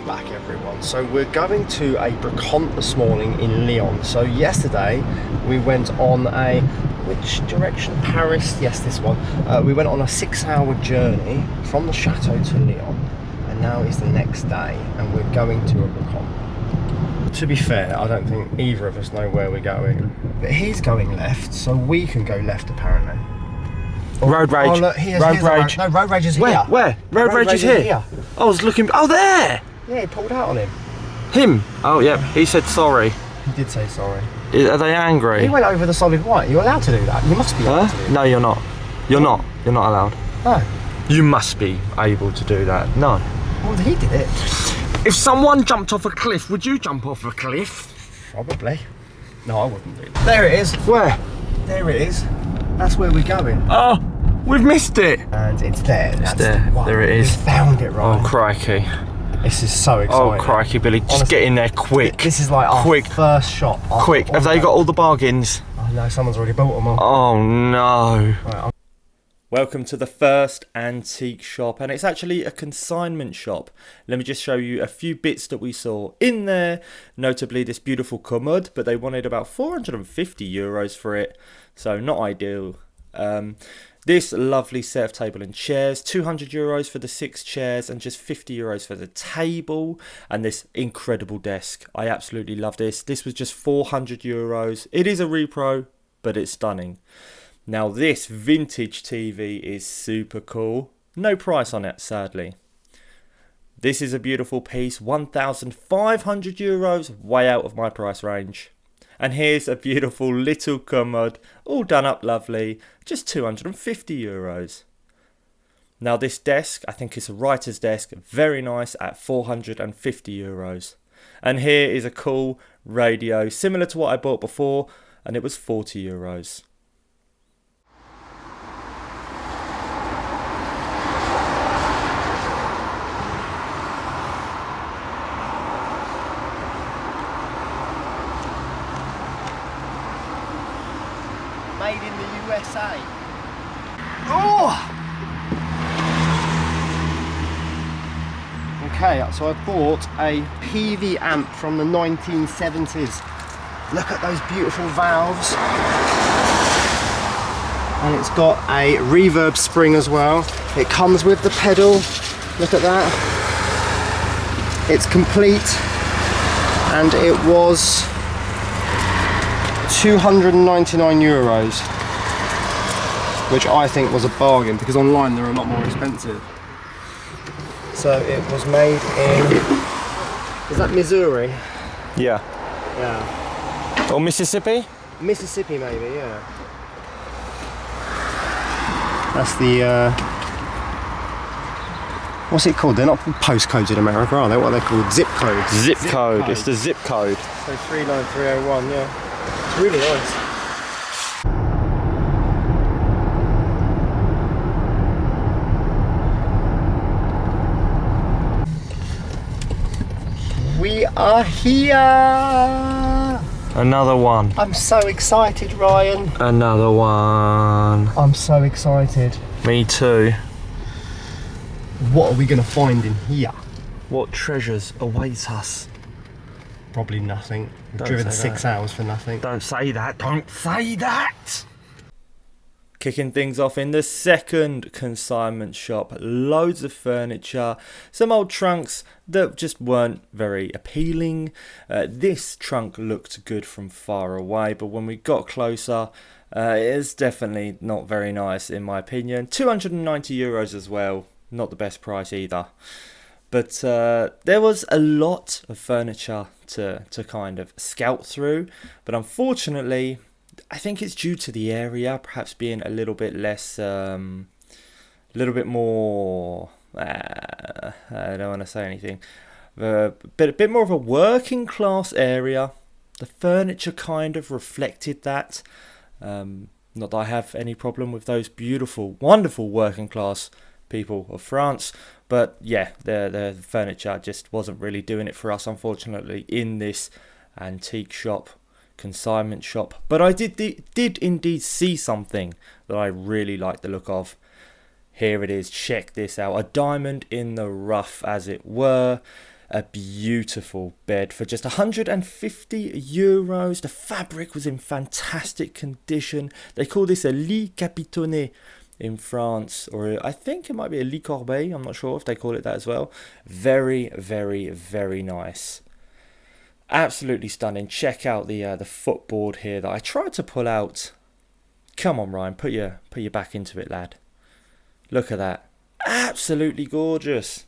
Back everyone. So we're going to a brocante this morning in Lyon. So yesterday we went on a, which direction? Paris? Yes, this one. We went on a 6-hour journey from the chateau to Lyon, and now it's the next day and we're going to a brocante. To be fair, I don't think either of us know where we're going, but he's going left, so we can go left apparently. Road rage. Oh, look, road rage. No, road rage is here. Where? Road rage is here. I was looking. Oh, there. Yeah, he pulled out on him. Him? Oh, yeah. He said sorry. He did say sorry. Are they angry? He went over the solid white. You're allowed to do that. You must be allowed to do that. No, you're not. You're not. You're not allowed. No. You must be able to do that. No. Well, he did it. If someone jumped off a cliff, would you jump off a cliff? Probably. No, I wouldn't do that. There it is. Where? There it is. That's where we're going. Oh, we've missed it. And it's there. It's there. There it is. We found it, right? Oh, crikey. This is so exciting. Oh, crikey, Billy. Just Honestly, get in there quick. This is like our first shot. Quick. Have they got all the bargains? Oh, no, someone's already bought them all. Oh, no. Right, welcome to the first antique shop, and it's actually a consignment shop. Let me just show you a few bits that we saw in there, notably this beautiful commode, but they wanted about 450 euros for it, so not ideal. This lovely set of table and chairs, 200 euros for the 6 chairs and just 50 euros for the table. And this incredible desk. I absolutely love this. This was just 400 euros. It is a repro, but it's stunning. Now this vintage TV is super cool. No price on it, sadly. This is a beautiful piece, 1,500 euros, way out of my price range. And here's a beautiful little commode, all done up lovely, just 250 euros. Now this desk, I think it's a writer's desk, very nice at 450 euros. And here is a cool radio, similar to what I bought before, and it was 40 euros. made in the USA. Oh! Okay, so I bought a PV amp from the 1970s. Look at those beautiful valves. And it's got a reverb spring as well. It comes with the pedal. Look at that. It's complete. And it was 299 euros, which I think was a bargain because online they're a lot more expensive. So it was made in, is that Missouri? Yeah. Yeah. Or Mississippi? Mississippi maybe, yeah. That's the, what's it called? They're not postcodes in America, are they? What are they called? Zip codes. Zip code. It's the zip code. So 39301, yeah. It's really nice. We are here! Another one. I'm so excited, Ryan. Another one. I'm so excited. Me too. What are we going to find in here? What treasures await us? Probably nothing. We've Don't driven say 6 that. hours for nothing. Don't say that. Don't say that. Kicking things off in the second consignment shop. Loads of furniture. Some old trunks that just weren't very appealing. This trunk looked good from far away, but when we got closer, it's definitely not very nice in my opinion. 290 euros as well. Not the best price either. But there was a lot of furniture to kind of scout through. But unfortunately, I think it's due to the area perhaps being a little bit less, a little bit more, I don't want to say anything, a bit more of a working class area. The furniture kind of reflected that. Not that I have any problem with those beautiful, wonderful working class people of France, but yeah, the furniture just wasn't really doing it for us, unfortunately, in this antique shop, consignment shop. But I did indeed see something that I really liked the look of. Here it is, check this out, a diamond in the rough, as it were. A beautiful bed for just 150 euros. The fabric was in fantastic condition. They call this a lit capitonné in France, or I think it might be a lit corbeille. I'm not sure if they call it that as well. Very, very, very nice. Absolutely stunning. Check out the footboard here that I tried to pull out. Come on, Ryan, put your back into it, lad. Look at that. Absolutely gorgeous.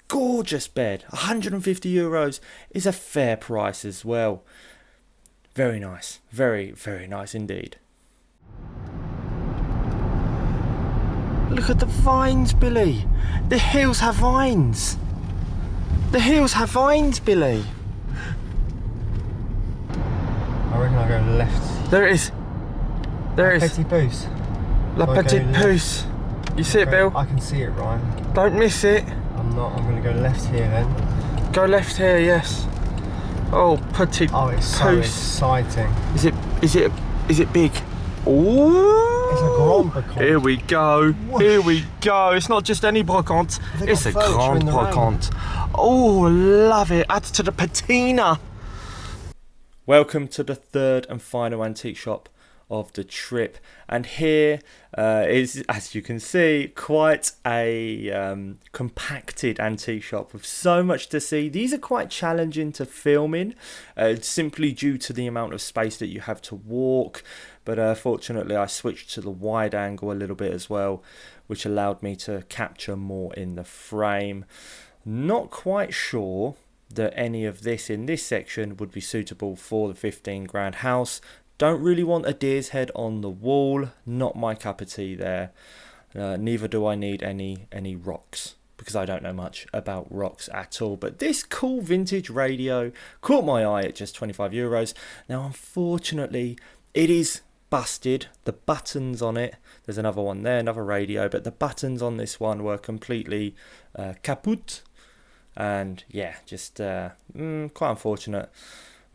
Gorgeous bed. 150 euros is a fair price as well. Very nice. Very, very nice indeed. Look at the vines, Billy. The hills have vines. The hills have vines, Billy. I reckon I'll go left. There it is. There it is. Petit pouce. La petite pouce. You see it, Bill? I can see it, Ryan. Don't miss it. I'm going to go left here then. Go left here, yes. Oh, petite Oh, it's so exciting. Is it big? Ooh. It's a grand brocante. Here we go. Whoosh. Here we go. It's not just any brocante. It's a grand brocante. Oh, love it. Add to the patina. Welcome to the third and final antique shop of the trip, and here is, as you can see, quite a compacted antique shop with so much to see. These are quite challenging to film in, simply due to the amount of space that you have to walk, but fortunately I switched to the wide angle a little bit as well, which allowed me to capture more in the frame. Not quite sure that any of this in this section would be suitable for the 15 grand house. Don't really want a deer's head on the wall, not my cup of tea there. Neither do I need any rocks, because I don't know much about rocks at all. But this cool vintage radio caught my eye at just 25 euros. Now, unfortunately, it is busted. The buttons on it, there's another one there, another radio, but the buttons on this one were completely kaput. And yeah, just quite unfortunate.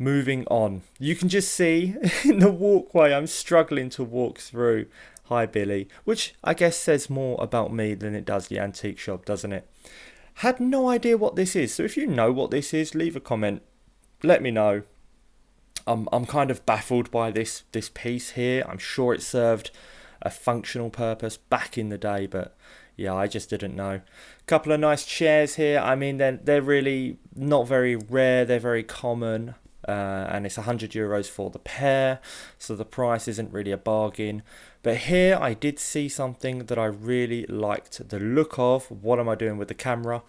Moving on, you can just see in the walkway I'm struggling to walk through. Hi Billy, which I guess says more about me than it does the antique shop, doesn't it? Had no idea what this is, so if you know what this is, leave a comment, let me know. I'm kind of baffled by this piece here. I'm sure it served a functional purpose back in the day, but yeah, I just didn't know. Couple of nice chairs here. I mean, they're really not very rare, they're very common. And it's 100 euros for the pair, so the price isn't really a bargain. But here I did see something that I really liked the look of. What am I doing with the camera?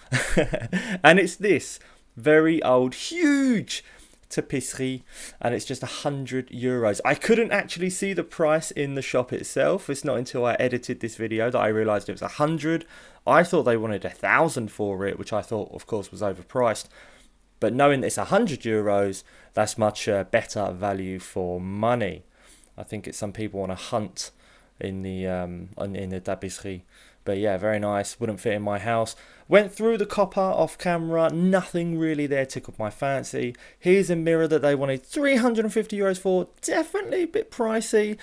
And it's this very old, huge tapisserie, and it's just 100 euros. I couldn't actually see the price in the shop itself. It's not until I edited this video that I realized it was 100. I thought they wanted 1,000 for it, which I thought, of course, was overpriced. But knowing it's 100 euros, that's much better value for money. I think it's some people on a hunt in the tapisserie. But yeah, very nice. Wouldn't fit in my house. Went through the copper off camera. Nothing really there tickled my fancy. Here's a mirror that they wanted 350 euros for. Definitely a bit pricey.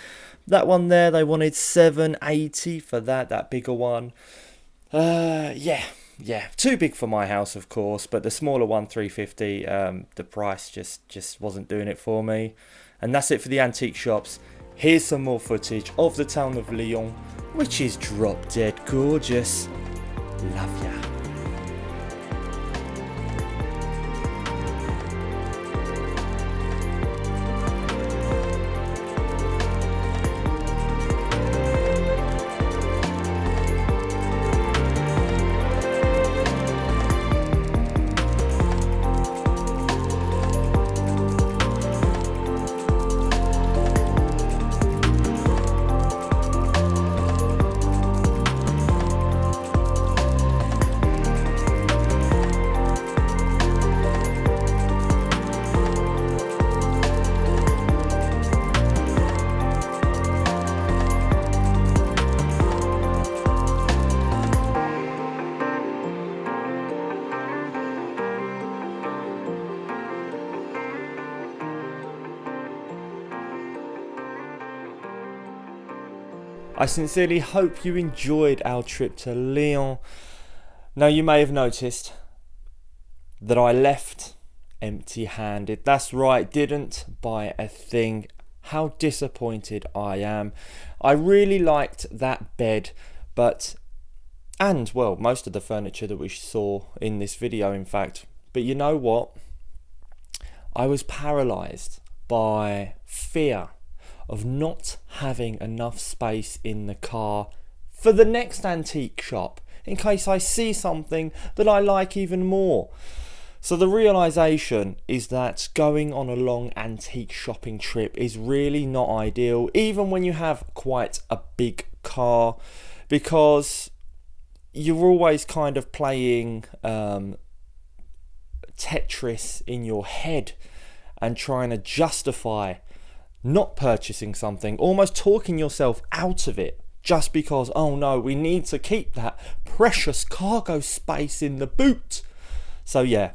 That one there, they wanted 780 for that bigger one. Yeah, too big for my house, of course, but the smaller one, 350, the price just wasn't doing it for me. And that's it for the antique shops. Here's some more footage of the town of Lyon, which is drop dead gorgeous. Love ya. I sincerely hope you enjoyed our trip to Lyon. Now, you may have noticed that I left empty-handed. That's right, didn't buy a thing. How disappointed I am. I really liked that bed, and well, most of the furniture that we saw in this video, in fact. But you know what? I was paralysed by fear of not having enough space in the car for the next antique shop, in case I see something that I like even more. So the realisation is that going on a long antique shopping trip is really not ideal, even when you have quite a big car, because you're always kind of playing Tetris in your head and trying to justify not purchasing something, almost talking yourself out of it just because, oh no, we need to keep that precious cargo space in the boot. So yeah,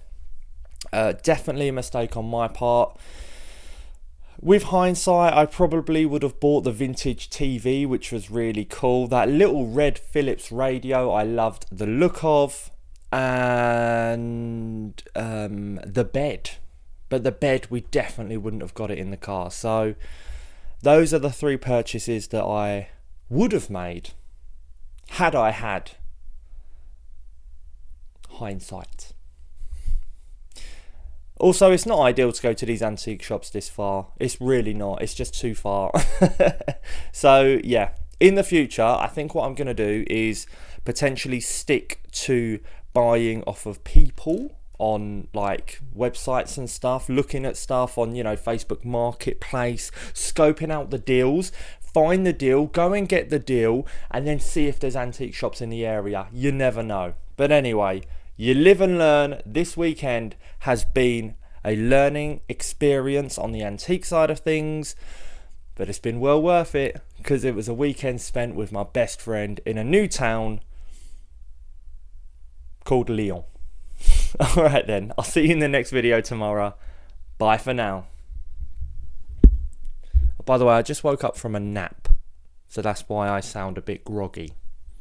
definitely a mistake on my part. With hindsight, I probably would have bought the vintage TV, which was really cool. That little red Philips radio I loved the look of, and the bed. But the bed, we definitely wouldn't have got it in the car. So those are the 3 purchases that I would have made had I had hindsight. Also, it's not ideal to go to these antique shops this far. It's really not. It's just too far. So yeah, in the future, I think what I'm going to do is potentially stick to buying off of people on like websites and stuff, looking at stuff on, you know, Facebook Marketplace, scoping out the deals, find the deal, go and get the deal, and then see if there's antique shops in the area. You never know. But anyway, you live and learn. This weekend has been a learning experience on the antique side of things, but it's been well worth it because it was a weekend spent with my best friend in a new town called Lyon. Alright then, I'll see you in the next video tomorrow. Bye for now. By the way, I just woke up from a nap, so that's why I sound a bit groggy.